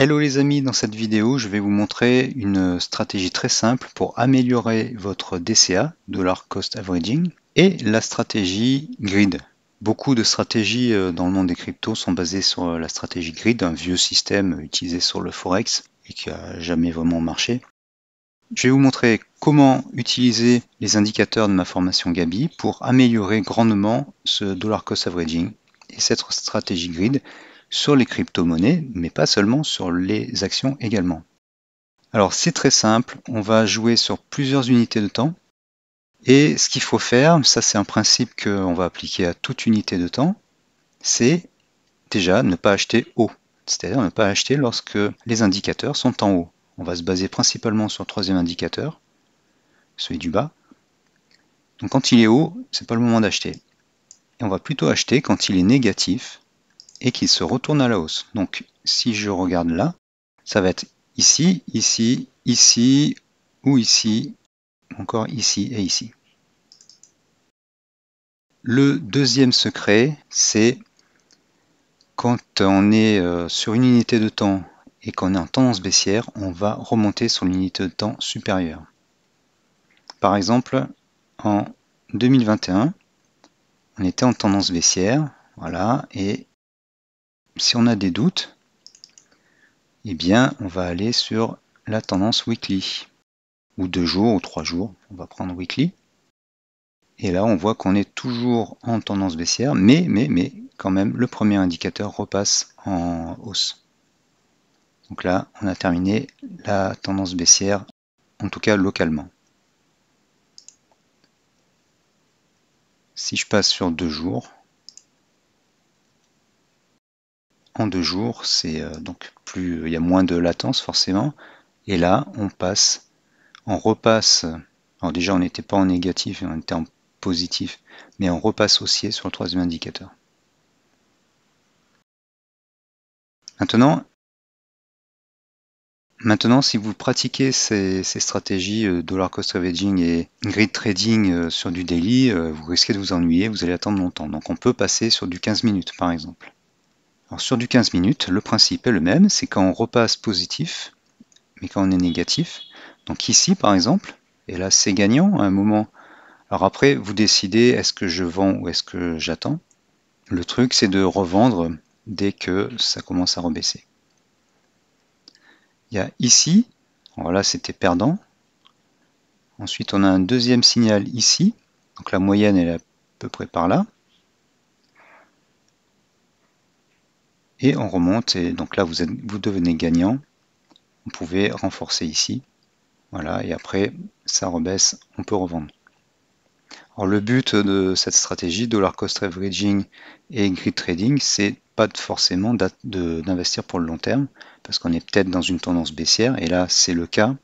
Hello les amis, dans cette vidéo je vais vous montrer une stratégie très simple pour améliorer votre DCA, Dollar Cost Averaging, et la stratégie Grid. Beaucoup de stratégies dans le monde des cryptos sont basées sur la stratégie Grid, un vieux système utilisé sur le Forex et qui n'a jamais vraiment marché. Je vais vous montrer comment utiliser les indicateurs de ma formation Gabi pour améliorer grandement ce Dollar Cost Averaging et cette stratégie Grid sur les crypto-monnaies, mais pas seulement, sur les actions également. Alors c'est très simple, on va jouer sur plusieurs unités de temps. Et ce qu'il faut faire, ça c'est un principe qu'on va appliquer à toute unité de temps, c'est déjà ne pas acheter haut. C'est-à-dire ne pas acheter lorsque les indicateurs sont en haut. On va se baser principalement sur le troisième indicateur, celui du bas. Donc quand il est haut, c'est pas le moment d'acheter. Et on va plutôt acheter quand il est négatif et qu'il se retourne à la hausse. Donc si je regarde là, ça va être ici, ici, ici, ou ici, encore ici et ici. Le deuxième secret, c'est quand on est sur une unité de temps et qu'on est en tendance baissière, on va remonter sur l'unité de temps supérieure. Par exemple, en 2021, on était en tendance baissière, voilà, et si on a des doutes, eh bien, on va aller sur la tendance weekly, ou 2 jours, ou 3 jours, on va prendre weekly. Et là, on voit qu'on est toujours en tendance baissière, mais quand même, le premier indicateur repasse en hausse. Donc là, on a terminé la tendance baissière, en tout cas localement. Si je passe sur 2 jours, en 2 jours, c'est donc plus, il y a moins de latence forcément. Et là, on repasse. Alors déjà, on n'était pas en négatif, on était en positif, mais on repasse haussier sur le troisième indicateur. Maintenant, si vous pratiquez ces stratégies dollar cost averaging et grid trading sur du daily, vous risquez de vous ennuyer, vous allez attendre longtemps. Donc on peut passer sur du 15 minutes par exemple. Alors sur du 15 minutes, le principe est le même, c'est quand on repasse positif, mais quand on est négatif. Donc ici par exemple, et là c'est gagnant à un moment. Alors après, vous décidez est-ce que je vends ou est-ce que j'attends. Le truc c'est de revendre dès que ça commence à rebaisser. Il y a ici, alors là c'était perdant. Ensuite on a un deuxième signal ici, donc la moyenne elle est à peu près par là. Et on remonte, et donc là vous devenez gagnant. Vous pouvez renforcer ici. Voilà, et après ça rebaisse, on peut revendre. Alors le but de cette stratégie, dollar cost averaging et grid trading, c'est pas forcément d'investir pour le long terme, parce qu'on est peut-être dans une tendance baissière, et là c'est le cas.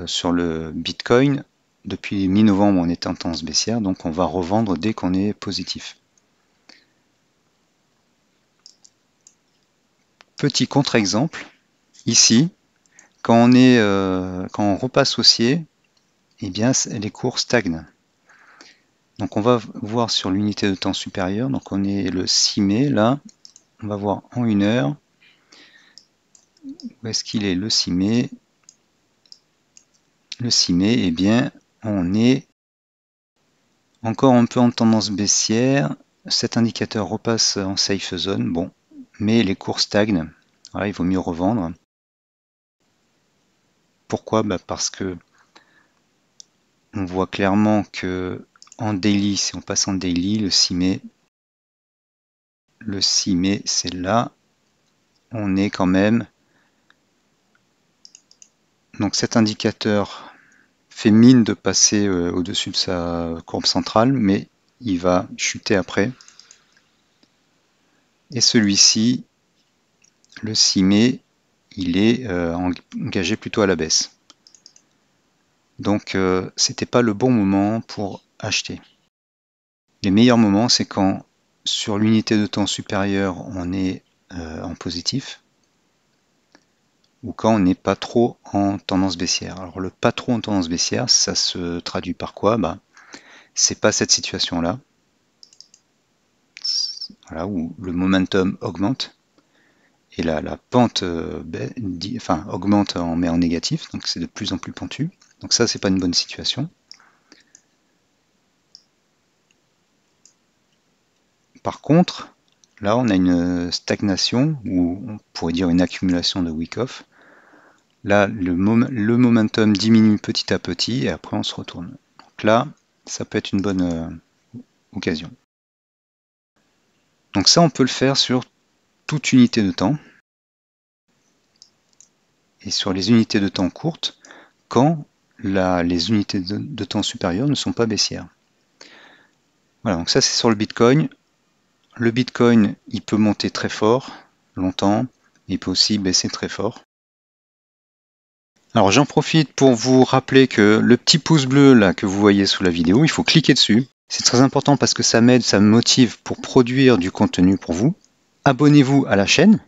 Sur le Bitcoin, depuis mi-novembre on était en tendance baissière, donc on va revendre dès qu'on est positif. Petit contre-exemple, ici, quand on repasse haussier, eh bien les cours stagnent. Donc on va voir sur l'unité de temps supérieure, donc on est le 6 mai, là, on va voir en 1 heure, où est-ce qu'il est le 6 mai? Le 6 mai, eh bien, on est encore un peu en tendance baissière, cet indicateur repasse en safe zone, bon, mais les cours stagnent, voilà, il vaut mieux revendre. Pourquoi? Parce que on voit clairement que en daily, si on passe en daily, le 6 mai, c'est là, on est quand même. Donc cet indicateur fait mine de passer au-dessus de sa courbe centrale, mais il va chuter après. Et celui-ci, le 6 mai, il est engagé plutôt à la baisse. Donc c'était pas le bon moment pour acheter. Les meilleurs moments, c'est quand sur l'unité de temps supérieure, on est en positif, ou quand on n'est pas trop en tendance baissière. Alors le pas trop en tendance baissière, ça se traduit par quoi? C'est pas cette situation-là, voilà, où le momentum augmente, et la pente augmente mais en négatif, donc c'est de plus en plus pentu. Donc ça, c'est pas une bonne situation. Par contre, là, on a une stagnation, ou on pourrait dire une accumulation de Wyckoff. Là, le momentum diminue petit à petit, et après on se retourne. Donc là, ça peut être une bonne occasion. Donc ça, on peut le faire sur toute unité de temps, et sur les unités de temps courtes, quand les unités de temps supérieures ne sont pas baissières. Voilà, donc ça c'est sur le Bitcoin. Le Bitcoin, il peut monter très fort, longtemps, il peut aussi baisser très fort. Alors j'en profite pour vous rappeler que le petit pouce bleu là que vous voyez sous la vidéo, il faut cliquer dessus. C'est très important parce que ça m'aide, ça me motive pour produire du contenu pour vous. Abonnez-vous à la chaîne.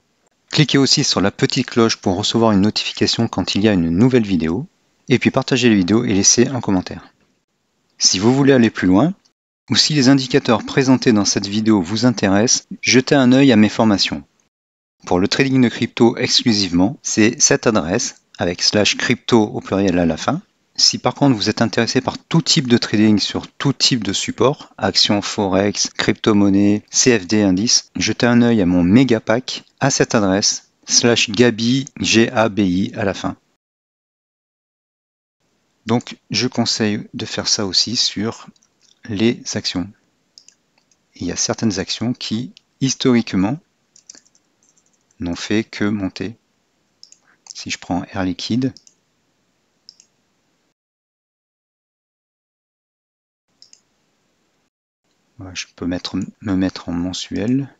Cliquez aussi sur la petite cloche pour recevoir une notification quand il y a une nouvelle vidéo. Et puis partagez la vidéo et laissez un commentaire. Si vous voulez aller plus loin, ou si les indicateurs présentés dans cette vidéo vous intéressent, jetez un œil à mes formations. Pour le trading de crypto exclusivement, c'est cette adresse avec /crypto au pluriel à la fin. Si par contre vous êtes intéressé par tout type de trading sur tout type de support, actions, forex, crypto-monnaie, CFD, indices, jetez un œil à mon méga pack à cette adresse /gabi, G-A-B-I à la fin. Donc je conseille de faire ça aussi sur les actions. Il y a certaines actions qui, historiquement, n'ont fait que monter. Si je prends Air Liquide, je peux me mettre en mensuel.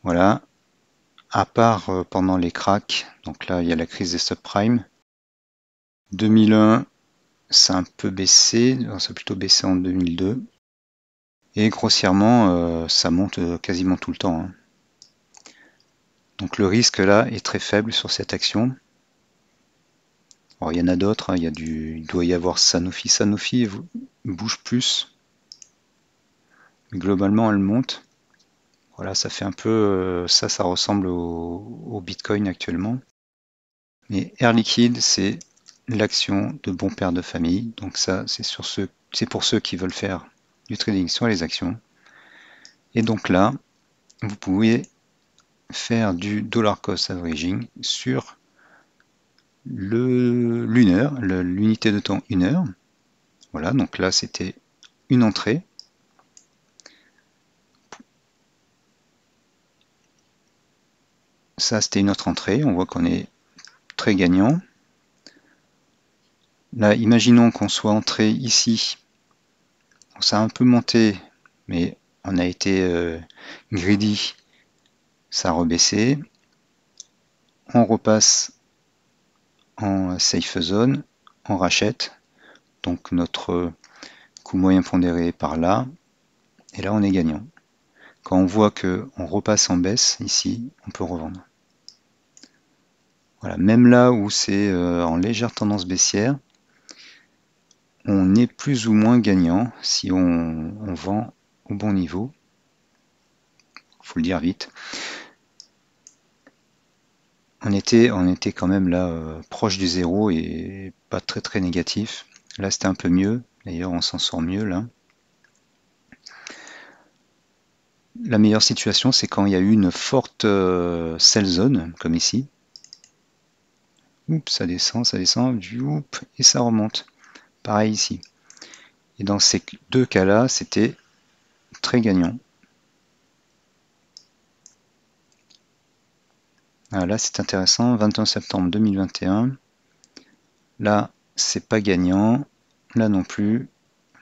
Voilà. À part pendant les cracks, donc là il y a la crise des subprimes. 2001, ça a un peu baissé, ça a plutôt baissé en 2002. Et grossièrement, ça monte quasiment tout le temps. Hein. Donc le risque là est très faible sur cette action. Alors, il y en a d'autres, hein. Il doit y avoir Sanofi. Sanofi bouge plus. Mais globalement, elle monte. Voilà, ça fait un peu, ça ressemble au Bitcoin actuellement. Mais Air Liquide, c'est l'action de bon père de famille. Donc ça, c'est pour ceux qui veulent faire du trading sur les actions. Et donc là, vous pouvez faire du dollar cost averaging sur l'unité de temps 1 heure. Voilà, donc là c'était une entrée. Ça c'était une autre entrée, on voit qu'on est très gagnant. Là, imaginons qu'on soit entré ici. Ça a un peu monté, mais on a été greedy, ça a rebaissé. On repasse en safe zone, on rachète. Donc notre coût moyen pondéré est par là. Et là, on est gagnant. Quand on voit qu'on repasse en baisse, ici, on peut revendre. Voilà, même là où c'est en légère tendance baissière, on est plus ou moins gagnant si on vend au bon niveau. Il faut le dire vite. On était quand même là proche du zéro et pas très négatif. Là, c'était un peu mieux. D'ailleurs, on s'en sort mieux là. La meilleure situation, c'est quand il y a eu une forte sell zone, comme ici. Oups, ça descend, et ça remonte. Pareil ici. Et dans ces deux cas-là, c'était très gagnant. Ah, là, c'est intéressant. 21 septembre 2021. Là, c'est pas gagnant. Là non plus.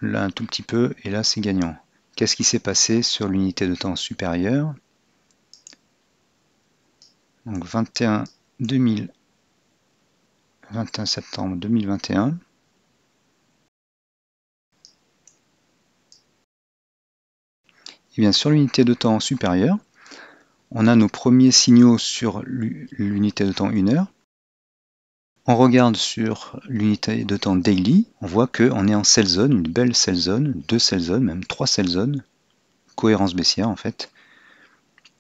Là, un tout petit peu. Et là, c'est gagnant. Qu'est-ce qui s'est passé sur l'unité de temps supérieure? Donc 21 septembre 2021. Et bien sur l'unité de temps supérieure, on a nos premiers signaux sur l'unité de temps 1 heure. On regarde sur l'unité de temps daily, on voit qu'on est en sell zone, une belle sell zone, 2 sell zones, même 3 sell zones, cohérence baissière en fait.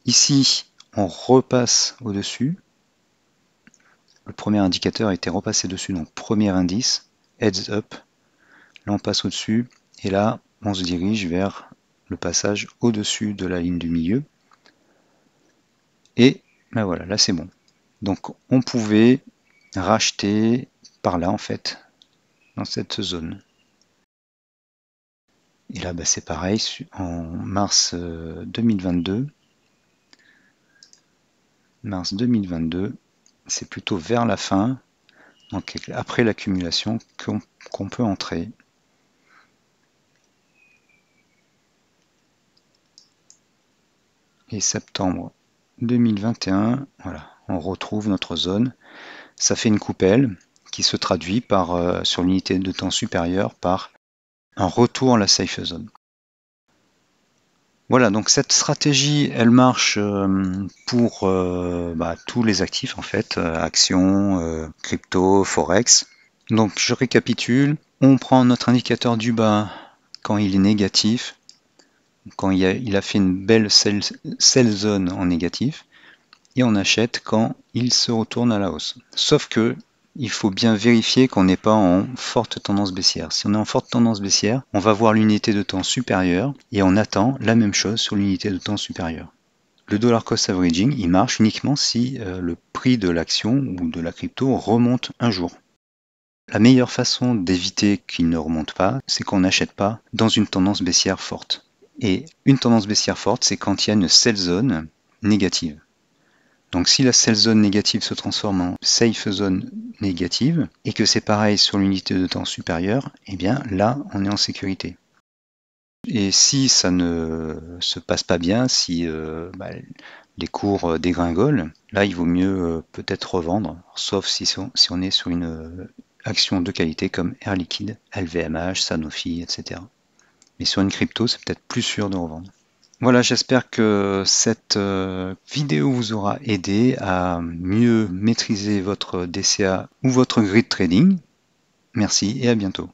Ici, on repasse au-dessus. Le premier indicateur a été repassé dessus, donc premier indice, heads up. Là on passe au-dessus et là on se dirige vers le passage au-dessus de la ligne du milieu. Et ben voilà, là c'est bon. Donc on pouvait racheter par là en fait, dans cette zone. Et là ben, c'est pareil, en mars 2022. Mars 2022, c'est plutôt vers la fin, donc après l'accumulation, qu'on peut entrer. Et septembre 2021, voilà, on retrouve notre zone. Ça fait une coupelle qui se traduit par, sur l'unité de temps supérieure par un retour à la safe zone. Voilà, donc cette stratégie, elle marche pour tous les actifs en fait, actions, crypto, forex. Donc je récapitule, on prend notre indicateur du bas quand il est négatif, quand il a fait une belle sell zone en négatif, et on achète quand il se retourne à la hausse. Sauf que il faut bien vérifier qu'on n'est pas en forte tendance baissière. Si on est en forte tendance baissière, on va voir l'unité de temps supérieure et on attend la même chose sur l'unité de temps supérieure. Le dollar cost averaging, il marche uniquement si le prix de l'action ou de la crypto remonte un jour. La meilleure façon d'éviter qu'il ne remonte pas, c'est qu'on n'achète pas dans une tendance baissière forte. Et une tendance baissière forte, c'est quand il y a une sell zone négative. Donc si la sell zone négative se transforme en safe zone négative, et que c'est pareil sur l'unité de temps supérieure, eh bien là, on est en sécurité. Et si ça ne se passe pas bien, si les cours dégringolent, là il vaut mieux peut-être revendre, sauf si on est sur une action de qualité comme Air Liquide, LVMH, Sanofi, etc. Mais sur une crypto, c'est peut-être plus sûr de revendre. Voilà, j'espère que cette vidéo vous aura aidé à mieux maîtriser votre DCA ou votre grid trading. Merci et à bientôt.